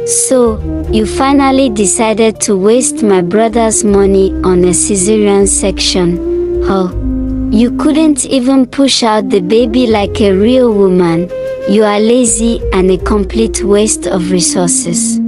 So, you finally decided to waste my brother's money on a cesarean section, huh? You couldn't even push out the baby like a real woman. You are lazy and a complete waste of resources.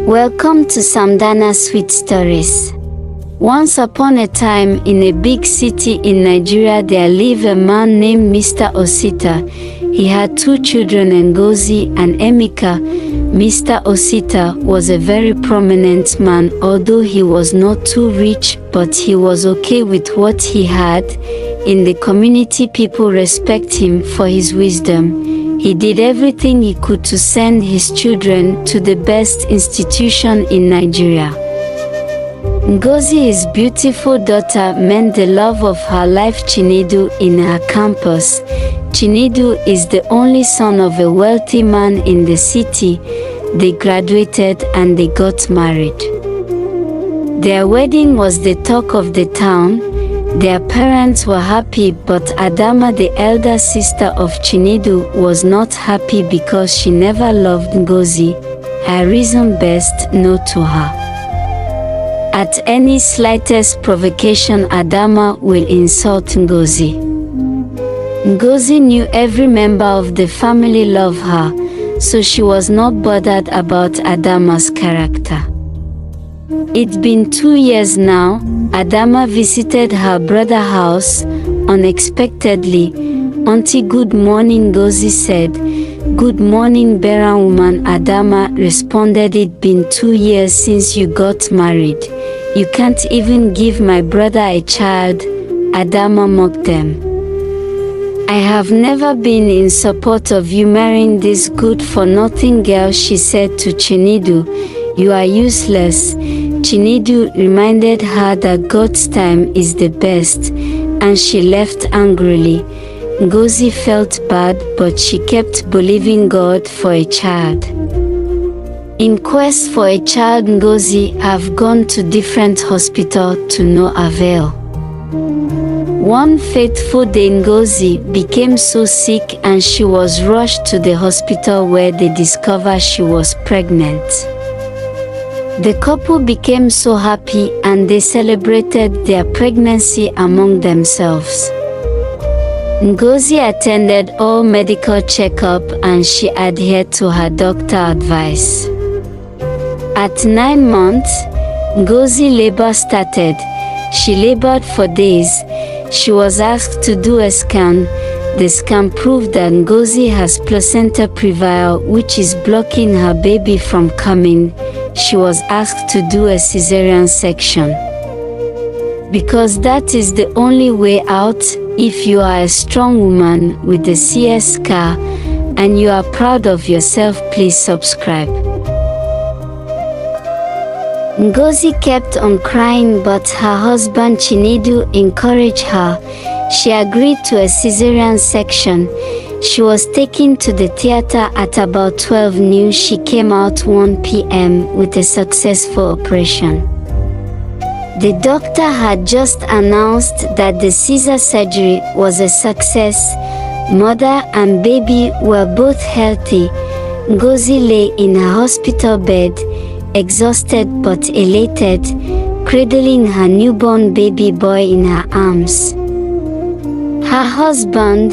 Welcome to Samdana Sweet Stories. Once upon a time in a big city in Nigeria there lived a man named Mr. Osita. He had 2 children, Ngozi and Emeka. Mr. Osita was a very prominent man, although he was not too rich, but he was okay with what he had. In the community, people respect him for his wisdom. He did everything he could to send his children to the best institution in Nigeria. Ngozi, his beautiful daughter, meant the love of her life Chinedu in her campus. Chinedu is the only son of a wealthy man in the city. They graduated and they got married. Their wedding was the talk of the town. Their parents were happy, but Adama, the elder sister of Chinedu, was not happy because she never loved Ngozi. Her reason best known to her. At any slightest provocation, Adama will insult Ngozi. Ngozi knew every member of the family loved her, so she was not bothered about Adama's character. It's been 2 years now. Adama visited her brother's house unexpectedly. "Auntie, good morning," Ngozi said. "Good morning, Bera woman," Adama responded. "It's been 2 years since you got married. You can't even give my brother a child," Adama mocked them. "I have never been in support of you marrying this good-for-nothing girl," she said to Chinedu. "You are useless." Chinedu reminded her that God's time is the best, and she left angrily. Ngozi felt bad, but she kept believing God for a child. In quest for a child, Ngozi have gone to different hospitals to no avail. One fateful day, Ngozi became so sick and she was rushed to the hospital where they discovered she was pregnant. The couple became so happy and they celebrated their pregnancy among themselves. Ngozi attended all medical checkup and she adhered to her doctor advice. At 9 months, Ngozi labor started. She labored for days. She was asked to do a scan. The scan proved that Ngozi has placenta previa, which is blocking her baby from coming. She was asked to do a cesarean section. Because that is the only way out. If you are a strong woman with a CS scar and you are proud of yourself, please subscribe. Ngozi kept on crying, but her husband Chinedu encouraged her. She agreed to a cesarean section. She was taken to the theater at about 12 noon. She came out 1 p.m. with a successful operation. The doctor had just announced that the Caesar surgery was a success. Mother and baby were both healthy. Ngozi lay in her hospital bed, exhausted but elated, cradling her newborn baby boy in her arms. Her husband,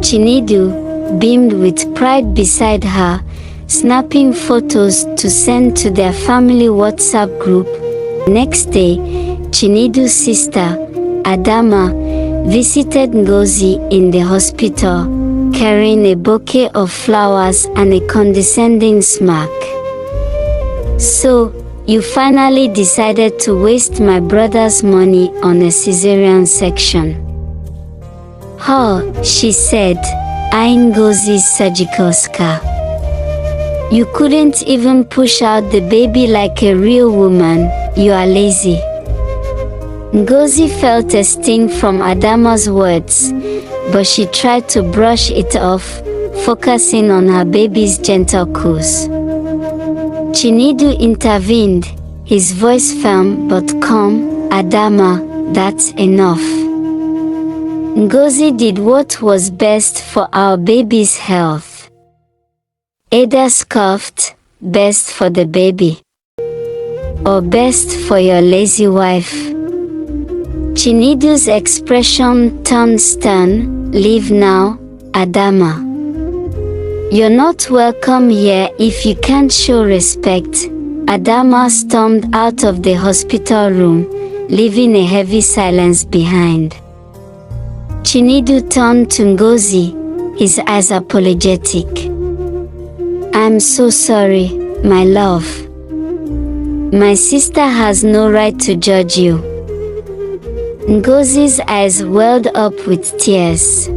Chinedu, beamed with pride beside her, snapping photos to send to their family WhatsApp group. Next day, Chinedu's sister, Adama, visited Ngozi in the hospital, carrying a bouquet of flowers and a condescending smirk. "So, you finally decided to waste my brother's money on a cesarean section." "Oh," she said, eyeing Ngozi's surgical scar. "You couldn't even push out the baby like a real woman. You are lazy." Ngozi felt a sting from Adama's words, but she tried to brush it off, focusing on her baby's gentle coos. Chinedu intervened, his voice firm but calm. "Adama, that's enough. Ngozi did what was best for our baby's health." Ada scoffed, best for the baby? Or best for your lazy wife? Chinedu's expression turned stern. Leave now, Adama. You're not welcome here if you can't show respect. Adama stormed out of the hospital room, leaving a heavy silence behind. Chinedu turned to Ngozi, his eyes apologetic. I'm so sorry, my love. My sister has no right to judge you. Ngozi's eyes welled up with tears.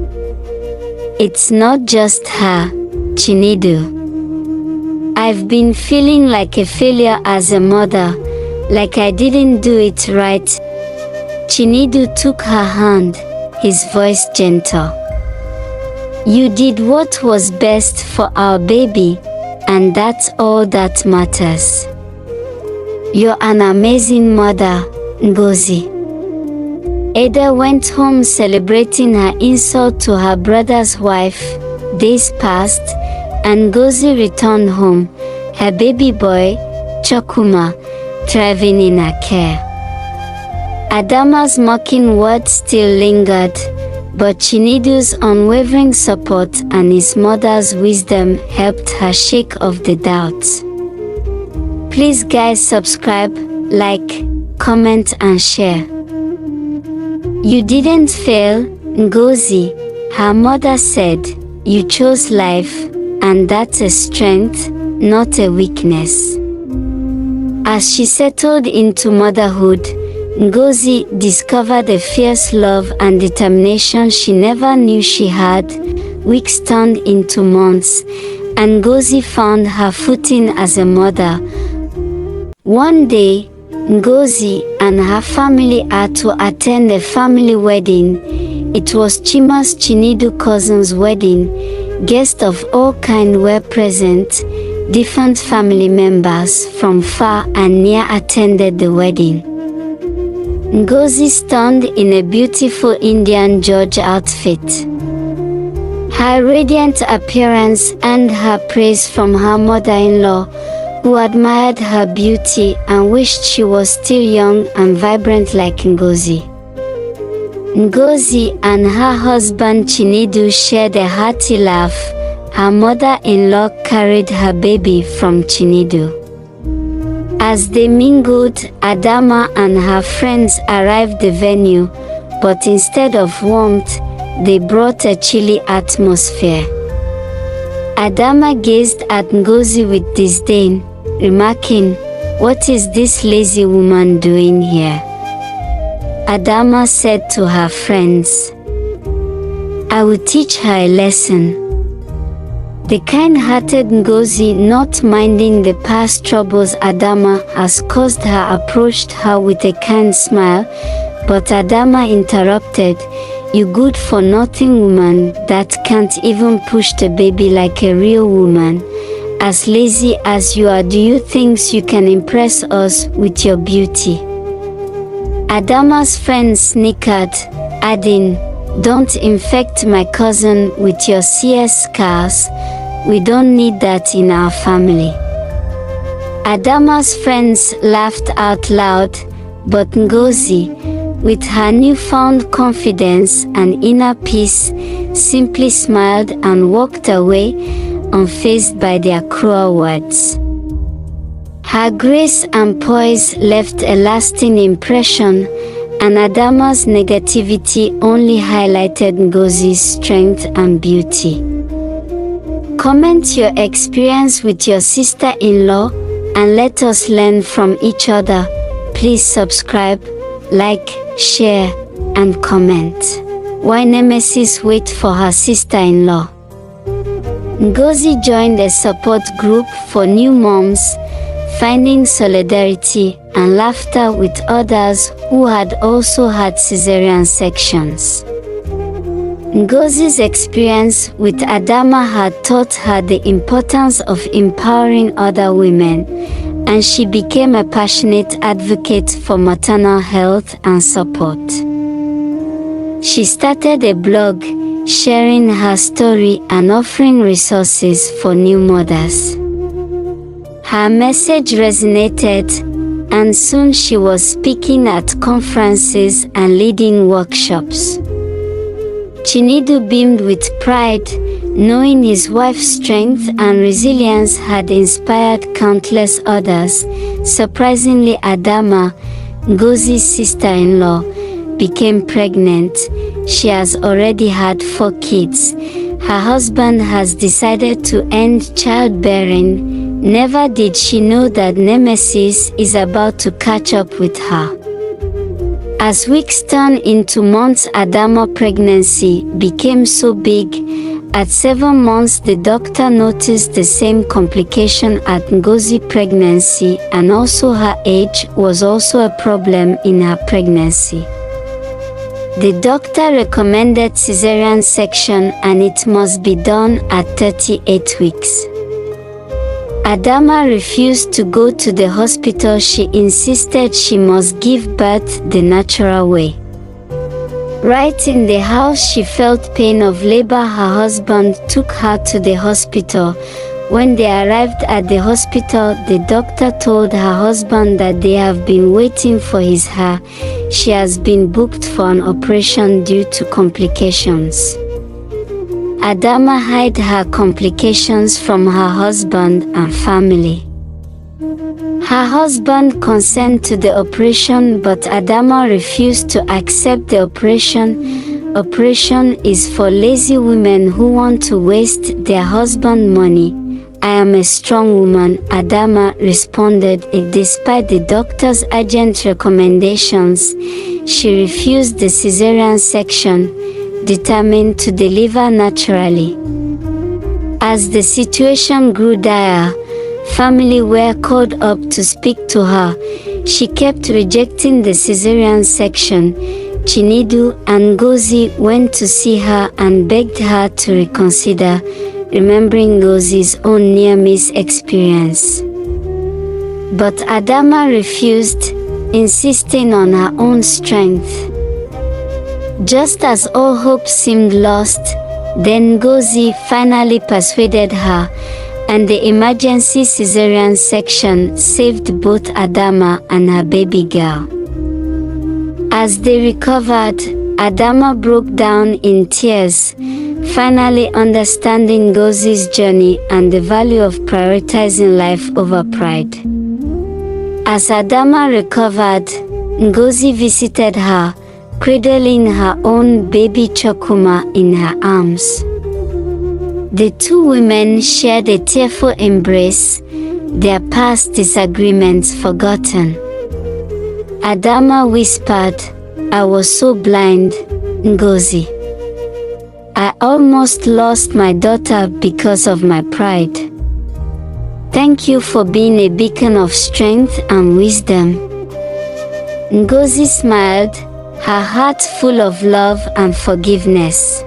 It's not just her, Chinedu. I've been feeling like a failure as a mother, like I didn't do it right. Chinedu took her hand, his voice gentle. You did what was best for our baby, and that's all that matters. You're an amazing mother, Ngozi. Ada went home celebrating her insult to her brother's wife. Days passed, and Ngozi returned home, her baby boy, Chokuma, thriving in her care. Adama's mocking words still lingered, but Chinedu's unwavering support and his mother's wisdom helped her shake off the doubts. Please guys, subscribe, like, comment and share. You didn't fail, Ngozi, her mother said. You chose life, and that's a strength, not a weakness. As she settled into motherhood, Ngozi discovered a fierce love and determination she never knew she had. Weeks turned into months, and Ngozi found her footing as a mother. One day, Ngozi and her family had to attend a family wedding. It was Chima's Chinedu cousin's wedding. Guests of all kinds were present. Different family members from far and near attended the wedding. Ngozi stood in a beautiful Indian George outfit. Her radiant appearance earned her praise from her mother-in-law, who admired her beauty and wished she was still young and vibrant like Ngozi. Ngozi and her husband Chinedu shared a hearty laugh. Her mother-in-law carried her baby from Chinedu. As they mingled, Adama and her friends arrived the venue, but instead of warmth, they brought a chilly atmosphere. Adama gazed at Ngozi with disdain, remarking, "What is this lazy woman doing here?" Adama said to her friends, "I will teach her a lesson." The kind-hearted Ngozi, not minding the past troubles Adama has caused her, approached her with a kind smile, but Adama interrupted, "You good-for-nothing woman that can't even push the baby like a real woman. As lazy as you are, do you think you can impress us with your beauty?" Adama's friend snickered, adding, "Don't infect my cousin with your CS scars. We don't need that in our family." Adama's friends laughed out loud, but Ngozi, with her newfound confidence and inner peace, simply smiled and walked away, unfazed by their cruel words. Her grace and poise left a lasting impression, and Adama's negativity only highlighted Ngozi's strength and beauty. Comment your experience with your sister-in-law and let us learn from each other. Please subscribe, like, share, and comment. Why Nemesis wait for her sister-in-law? Ngozi joined a support group for new moms, finding solidarity and laughter with others who had also had cesarean sections. Ngozi's experience with Adama had taught her the importance of empowering other women, and she became a passionate advocate for maternal health and support. She started a blog, sharing her story and offering resources for new mothers. Her message resonated, and soon she was speaking at conferences and leading workshops. Chinedu beamed with pride, knowing his wife's strength and resilience had inspired countless others. Surprisingly, Adama, Ngozi's sister-in-law, became pregnant. She has already had 4 kids. Her husband has decided to end childbearing. Never did she know that Nemesis is about to catch up with her. As weeks turned into months, Adama's pregnancy became so big. At 7 months, the doctor noticed the same complication at Ngozi's pregnancy, and also her age was also a problem in her pregnancy. The doctor recommended cesarean section, and it must be done at 38 weeks. Adama refused to go to the hospital. She insisted she must give birth the natural way. Right in the house, she felt pain of labor. Her husband took her to the hospital. When they arrived at the hospital, the doctor told her husband that they have been waiting for her. She has been booked for an operation due to complications. Adama hid her complications from her husband and family. Her husband consented to the operation, but Adama refused to accept the operation. Operation is for lazy women who want to waste their husband's money. I am a strong woman, Adama responded. Despite the doctor's urgent recommendations, she refused the cesarean section, determined to deliver naturally. As the situation grew dire, family were called up to speak to her. She kept rejecting the cesarean section. Chinedu and Ngozi went to see her and begged her to reconsider, remembering Ngozi's own near-miss experience. But Adama refused, insisting on her own strength. Just as all hope seemed lost, then Ngozi finally persuaded her, and the emergency cesarean section saved both Adama and her baby girl. As they recovered, Adama broke down in tears, finally understanding Ngozi's journey and the value of prioritizing life over pride. As Adama recovered, Ngozi visited her, cradling her own baby Chokuma in her arms. The two women shared a tearful embrace, their past disagreements forgotten. Adama whispered, "I was so blind, Ngozi. I almost lost my daughter because of my pride. Thank you for being a beacon of strength and wisdom." Ngozi smiled, her heart full of love and forgiveness.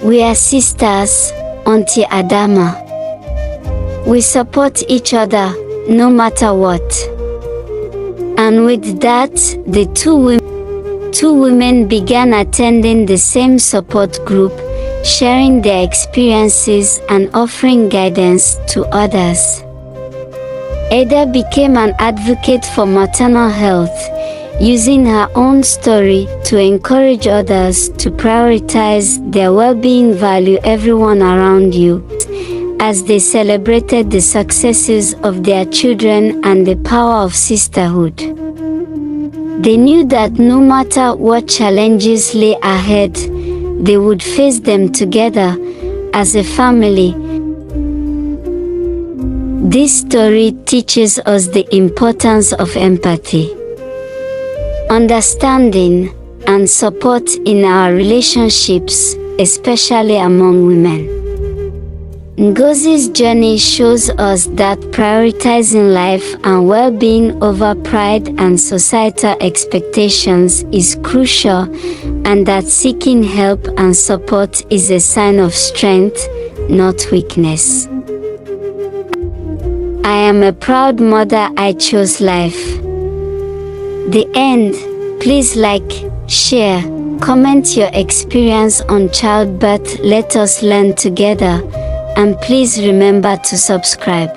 "We are sisters, Auntie Adama. We support each other, no matter what." And with that, the two women began attending the same support group, sharing their experiences and offering guidance to others. Ada became an advocate for maternal health, using her own story to encourage others to prioritize their well-being. Value everyone around you, as they celebrated the successes of their children and the power of sisterhood. They knew that no matter what challenges lay ahead, they would face them together as a family. This story teaches us the importance of empathy, understanding, and support in our relationships, especially among women. Ngozi's journey shows us that prioritizing life and well-being over pride and societal expectations is crucial, and that seeking help and support is a sign of strength, not weakness. I am a proud mother. I chose life. The end. Please like, share, comment your experience on childbirth. Let us learn together. And please remember to subscribe.